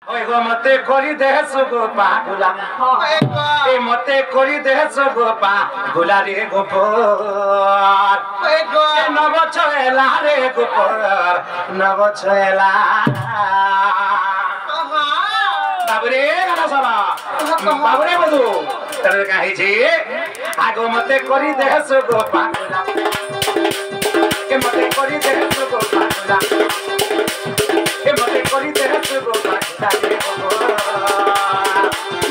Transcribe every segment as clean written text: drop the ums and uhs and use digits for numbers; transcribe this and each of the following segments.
ওই গো মতে করি দেশ গো পাগুলা এই মতে করি দেশ গো পাগুলা রে গোপর নব ছয়লা রে গোপর নব ছয়লা বাবুরে গানা সবা বাবুরে বধু তার কাহিছে আগো মতে করি দেশ গো পাগুলা এ মতে করি দেশ গো পাগুলা এ মতে করি দেশ গো পাগুলা রে গোপর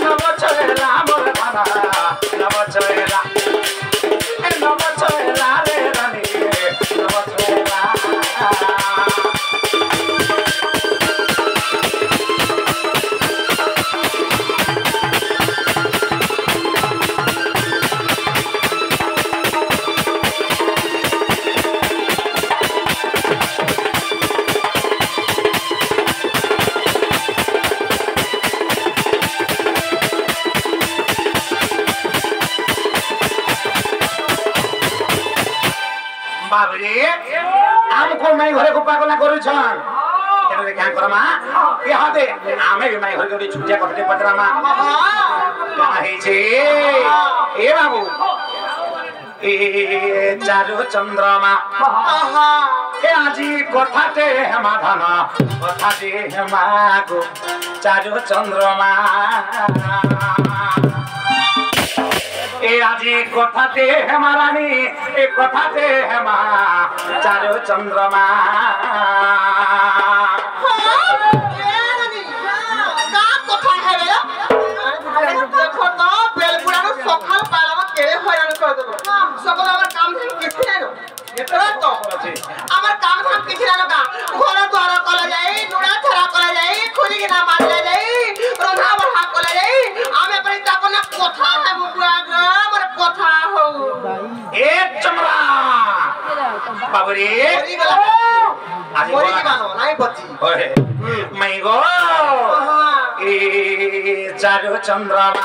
নব ছয়লা মোর ধানা নব ছয়লা এ নব ছয়লা রে রানী নব ছয়লা बाबरे हमको मैं घरे को पागला करू छन केने क्या करमा यहाँ दे आमे भी मैं घर के छुट्टिया करते पत्रमा काहे छे ए बाबू ए चारु चंद्रमा ए आजी कथाते हेमा धन कथाते हेमा गो चारु चंद्रमा ए आजी कथाते हेमा रानी ए कथाते हेमा चारु चंद्रमा আমার কাম ধাম কিছু না কা ঘর দ্বার কলা যাই নুড়া ছড়া কলা যাই খুলি না মারলা যাই রন্ধা বড়া কলা যাই আমি পরে তাকো না কথা হে বুয়া আমার কথা হও ए चमरा बाबरे आज मोरी की बानो नाही बच्ची ओए मैं गो ए चारु चंद्रमा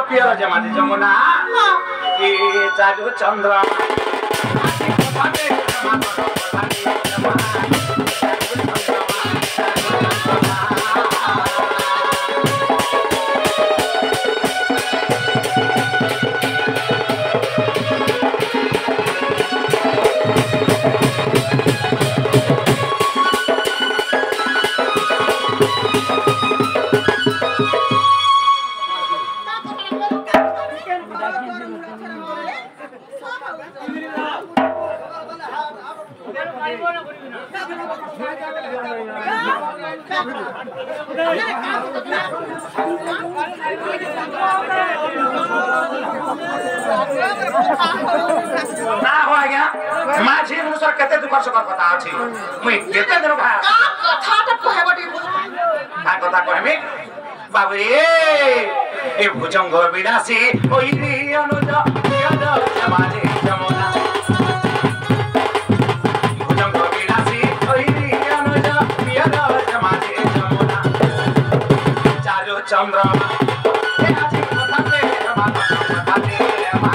पियर जमाने जमुना ए चारु चंद्रमा ना हो आज्ञा माझी मुसर केते दुख सकर कथा अछि मुई केते दिन भा कथा त कहबटी आ कथा कहमे बाबू ए भुजंग विनाशी ओई रे अनुज यद समाजे जमुना भुजंग विनाशी ओई रे अनुज यद समाजे जमुना चारु चंद्रमा ए आजी कथाते हेमा कथाते हेमा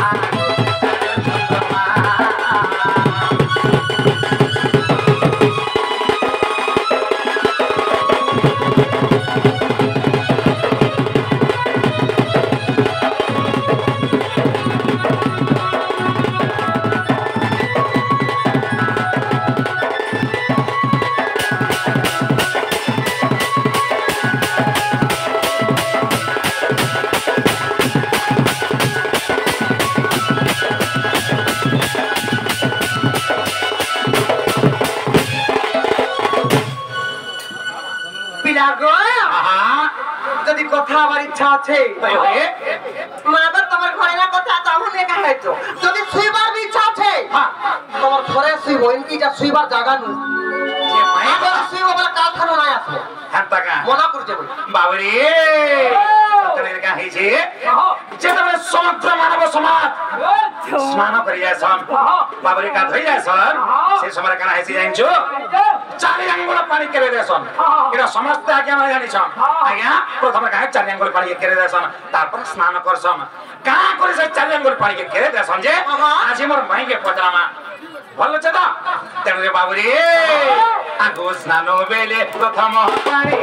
যদি কথা আমার ইচ্ছা আছে মাবার তোমার ঘরে না কথা তখন একা হয়তো যদি শুইবার ইচ্ছা আছে তোমার ঘরে শুইব এনকি যা শুইবার জায়গা নেই মনা করছে বল বাবরে ততরে কাহি যে যেতবে সমগ্র মানব সমাজ স্নান করি যাসন বাবরে গাধই যাসন সে সময় কানা হেসি জানছো চারি আঙ্গুল পানি কেরে দেসন এটা সমস্ত আজ্ঞা না জানিছন আজ্ঞা প্রথমে কাহে চারি আঙ্গুল পানি কেরে দেসন তারপর স্নান করছন কা করে সে চারি আঙ্গুল পানি কেরে দেসন যে আজি মোর মাইকে পচরামা ভালো আছে তো তেরে বাবরে আগো স্নান বেলে প্রথম পানি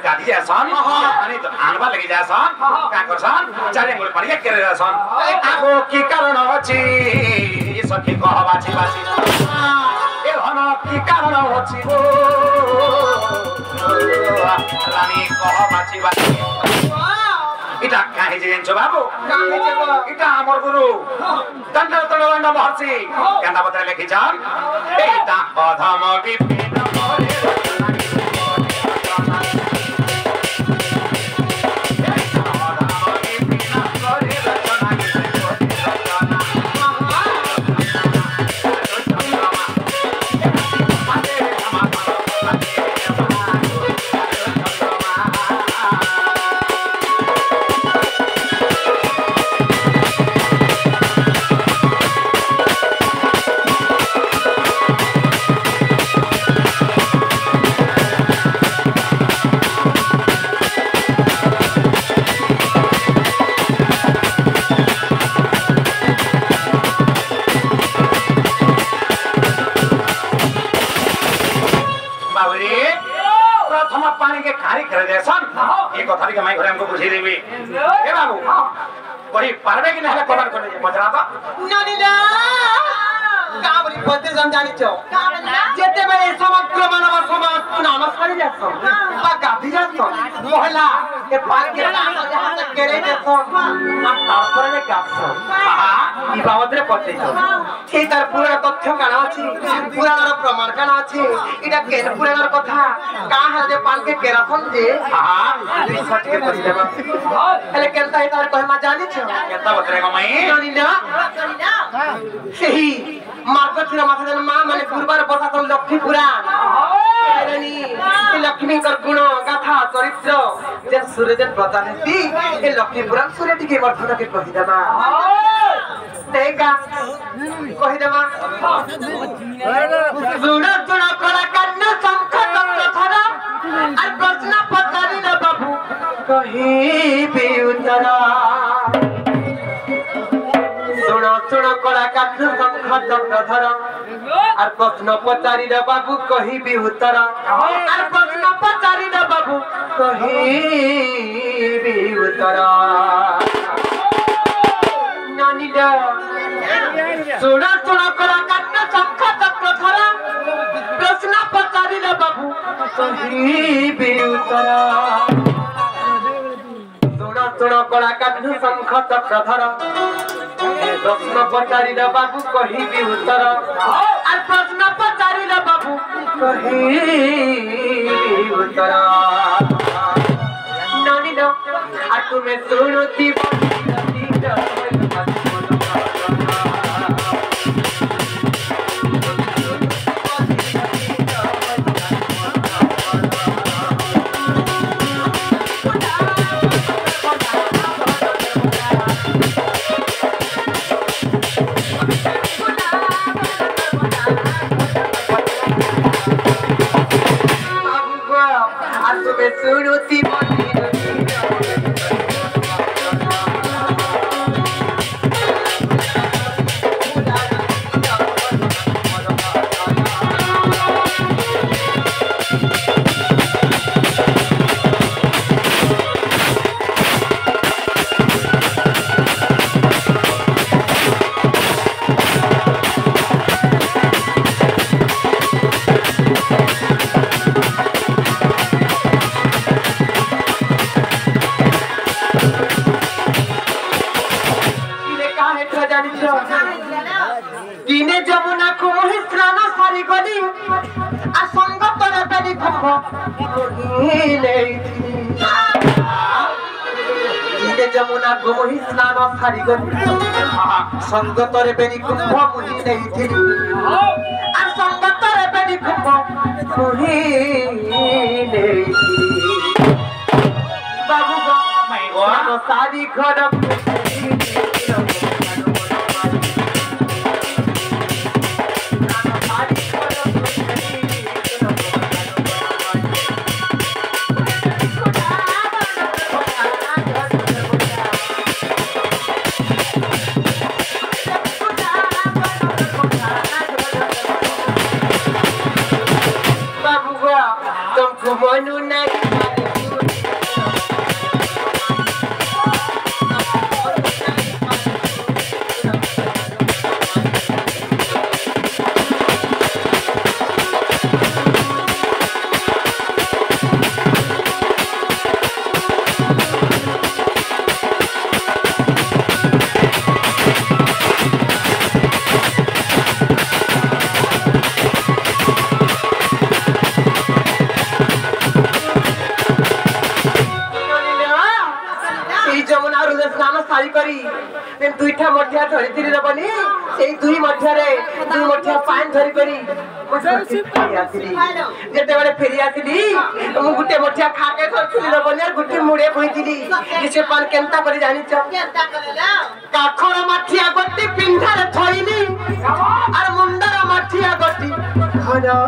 गाड़ी जासन अनि त आनबा लागि जासन का करसन चारे आंगुल पानी केरे जासन आगो की कारण अछि सखी कहबाछि बाछि ए हन की कारण अछि गो रानी कहबाछि बाछि इटा काहे जेन्छ बाबु काहे जेबो इटा हमर गुरु दण्ड तण्ड महर्षि केन्दा बतले लेखिछन् एटा अधम विपिन मोरे के माई घरे हमको बुझी देबी ए बाबू कोई पारबे कि नहले कवर करे बजरा तो नानी ना का बरी पते समझानी छो जेते बेले समग्र मानव समाज नमस्कार जातो बा गाधी जातो मोहला के पार के केरे जातो आ तापर में गातो हां ई बाबत रे पते छो ठीक तार पूरा तथ्य काना अछि पुराणर प्रमाण काना अछि इटा केन पुराणर कथा का है जे पान के केराथन जे हां रिसर्च के करि देबा हेले केनता है तार कहमा जानी छो केता बतरे गो मई नानी ना सही मार्गशीर मास मां माने गुरुवार बसा तो लक्ष्मी पुराण एरनी लक्ष्मी कर गुण गाथा चरित्र जे सूर्यजन प्रजानेती ए लक्ष्मी पुराण सूर्य टिके वर्धन के कहि देबा देगा कहि देबा सुण सुण करा कन्न शंख चक्र धरा और प्रश्न पचारि न बाबू कहि भी उत्तर सुण सुण करा कन्न शंख चक्र धरा और प्रश्न पचारि न बाबू कहि भी उत्तर और प्रश्न पचारि न बाबू कहि भी उत्तर नानी दा सुण सुण करा कन्न शंख चक्र धरा प्रश्न पचारि न बाबू कहि भी उत्तर सुण सुण करा कन्न शंख चक्र धरा प्रश्न पचारि न बाबू कहि भी उत्तर और प्रश्न पचारि न बाबू कहि भी उत्तर नानी दा आ तुम्हें सुनती আর সঙ্গতরে বেদি কুম্ভ যমুনা গোমহি স্নান সারি গলি সঙ্গতরে বেদি কুম্ভ মুহি নেইথিলি আর সঙ্গতরে বেদি কুম্ভ মুহি নেইথিলি বাবু গো সারি ঘর Manu naik दुईटा मठिया धरी रबनी से दुई मठिया दुई मठिया पान धरी करी जेते बेले फेरी आसिली मु गुटे मठिया खाके धरथिली रबनी और गुटे मुड़े भइतिली से पान केनता करी जानि छ केनता करला काखर मठिया गट्टी पिंढारे थइली और मुंडर मठिया गट्टी घरा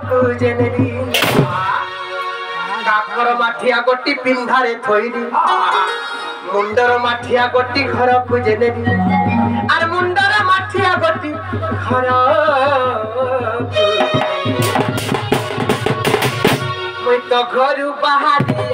को जेनेली काखर मठिया गट्टी पिंढारे थइली मुंडर माठिया गट्टी घर को जेनेली और मुंडर माठिया गट्टी घर मुई तो घरु बाहरी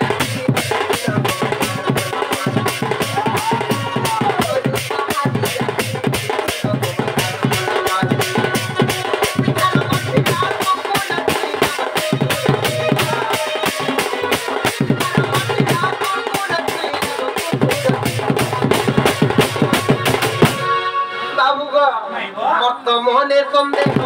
मने संदेह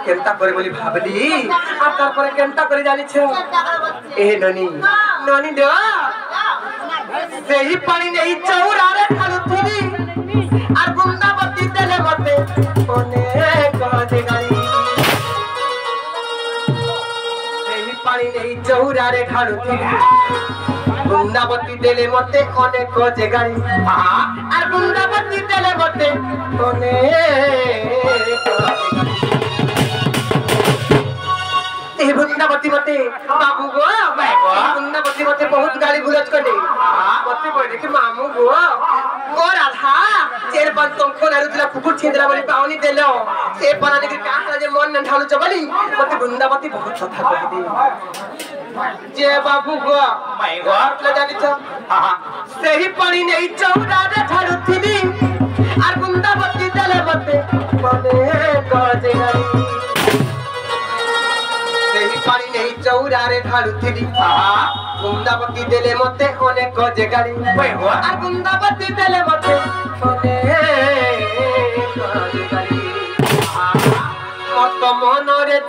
केनता करे बोली भाबली आ तार पर केनता करे जानि छ ए ननी ननी दो सेही पानी नहीं चौरा रे खालुथुली आ गुंडा बत्ती देले मते ओने कहे गाड़ी सेही पानी नहीं चौरा रे खालुथुली गुंडा बत्ती देले मते ओने कहे गाड़ी हां आ गुंडा बत्ती देले मते ओने बुंदावती मते बाबू गो बुंदावती मते बहुत गाली गुलज करले मते बोले कि मामू गो राधा चेर पर तुम कोन रुदला कुकुर छिंदरा बोली पावनी देलो से पराने के का जे मन न ढालू चबली मते बुंदावती बहुत कथा कहि दे जे बाबू गो माय गो ले जानि छ हां सेही पानी नहीं चौरा रे ढालू थिली और बुंदावती देले मते मने कहे गाड़ी पानी नहीं चौरा रे ढालुथिली बुंदावती देले मते अनेक जगाड़ी आ बुंदावती देले मते अनेक जगाड़ी मत मन रे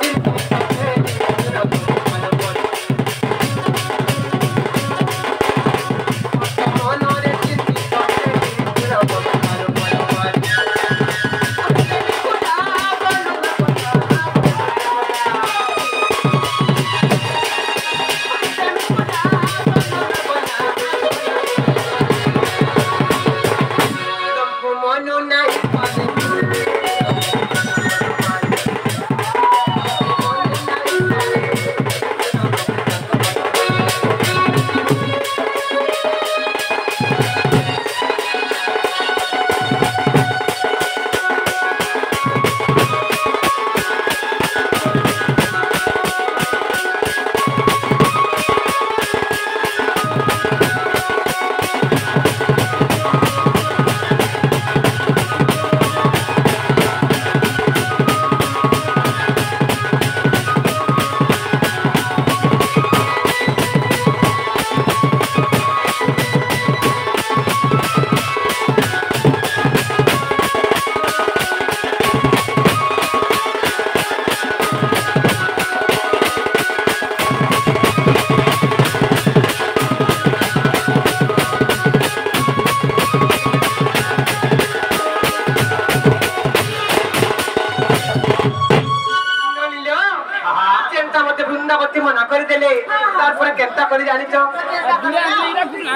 केंता करी जानी छ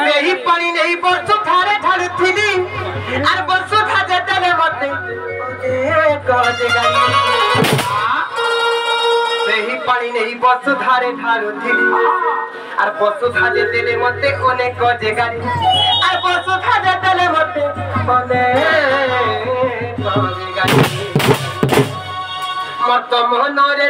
एही पानी नहीं बरसो थारे ठाड़ुथिली आर बरसो था जेतले मते कजे गाई एही पानी नहीं बरसो थारे ठाड़ुथिली आर बरसो था जेतले मते अनेक कजे गाई आर बरसो था जेतले मते अनेक कजे गाई मत मनरे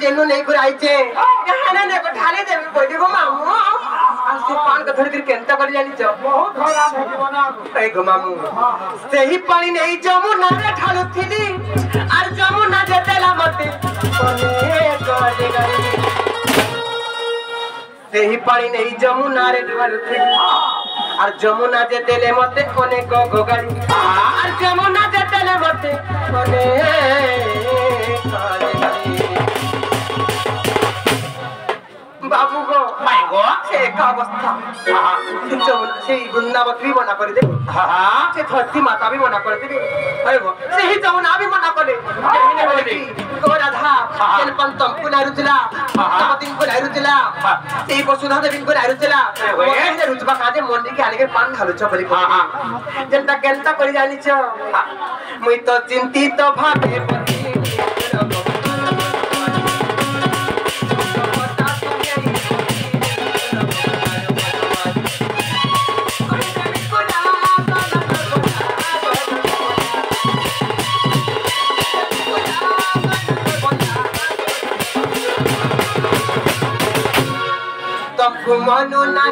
जेनु नहीं कर आइचे हाना ने को ढाले देबे बोली गो मामू आ से पान का धर कर केंता कर जानी छ बहुत खरा है बना ए गो मामू सेही पानी नहीं जमुना रे ढालु थिली आर जमुना जेतेला मते कोने कोने गरी सेही पानी नहीं जमुना रे ढालु थिली आर जमुना जेतेले मते कोने को गोगाड़ी आर जमुना जेतेले मते कोने कोने बाबू को मायगो से का अवस्था हां से गुन्ना बकरी बना कर दे हां से धरती माता भी बना कर दे अरे वो से ही जमुना भी बना कर दे कहने बोले को राधा जन पंतम को नारुचला तपतिन को नारुचला से वसुधा देवी को नारुचला कहने रुचबा काजे मंडी के आने के पान खालो छ बली हां जनता केंता करी जानी छ मुई तो चिंतित भाबे पति मनो ना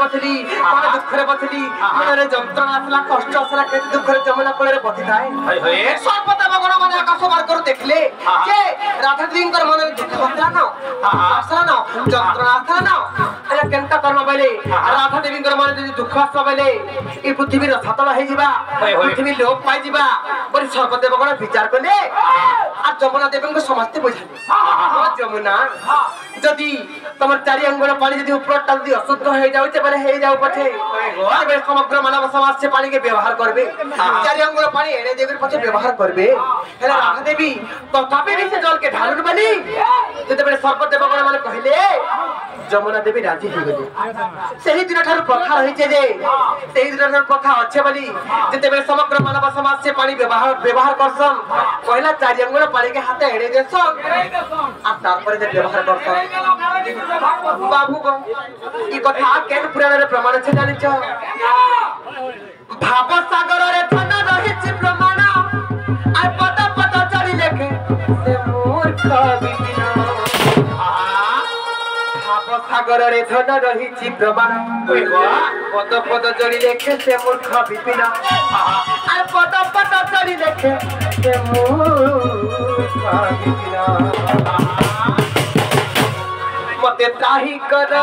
बथली मन दुखरे बथली मनरे जंत्रणा आसला कष्ट आसला के दुखरे जमुना कोले बथि थाए होय होय सर्वपता बगण माने आकाश मार कर देखले जे राधा देवींकर मनरे दुख आसला न आसला न जंत्रणा आसला न एला केनता कर्म बले राधा देवींकर मनरे जदि दुख आसला बले ई पृथ्वी र सातल हे जिबा पृथ्वी लोप पाई जिबा पर सर्वपता बगण विचार करले आ जमुना देवींकर समस्त बुझाले जमुना जदि तमर चारि अंगुल पानी जदि ऊपर टाल दी अशुद्ध हे जाउ ते बले हे जाउ पछे एबे समग्र मानव समाज से पानी के व्यवहार करबे चारि अंगुल पानी एने देकर पछे व्यवहार करबे हेला राधा देवी तथापि भी से जल के ढालुन बनी जते बले सर्प देवगण माने कहिले जमुना देवी राजी हो गेले सेही दिन ठार प्रथा रहिছে जे सेही दिन ठार प्रथा अच्छे बली जते बले समग्र मानव समाज से पानी व्यवहार करसन पहिला चारि अंगुल पानी के हाथे एने देसन आ तार पर जे व्यवहार करसन बाबू को ई कथा केन पुराण रे प्रमाण छे जानि छ भाव सागर रे धन रहिछि प्रमाण आ पद पद चढ़ी लेखे से मूर्ख बिना भाव सागर रे धन रहिछि प्रमाण पद पद चढ़ी लेखे से मूर्ख बिना आ पद पद चढ़ी लेखे से मूर्ख बिना मते ताही कर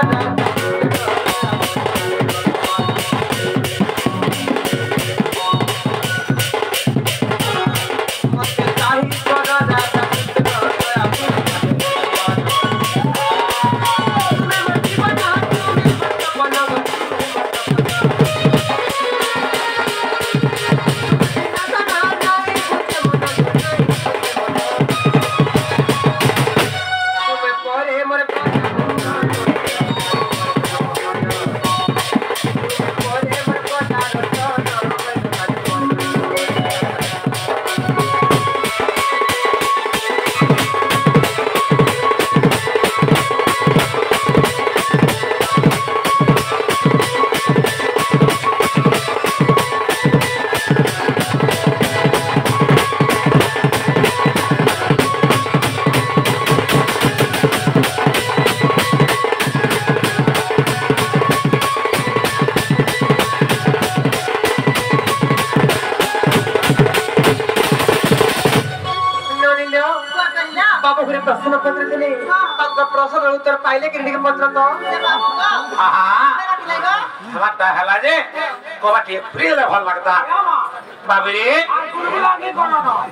प्रश्न पत्र दिले प्रश्न उत्तर पाइले कि पत्र तो हमारा हला जे कोबा के प्रिय भल लगता बाबू रे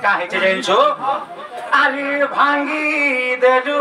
काहे जे जइछु अरे भांगी देलु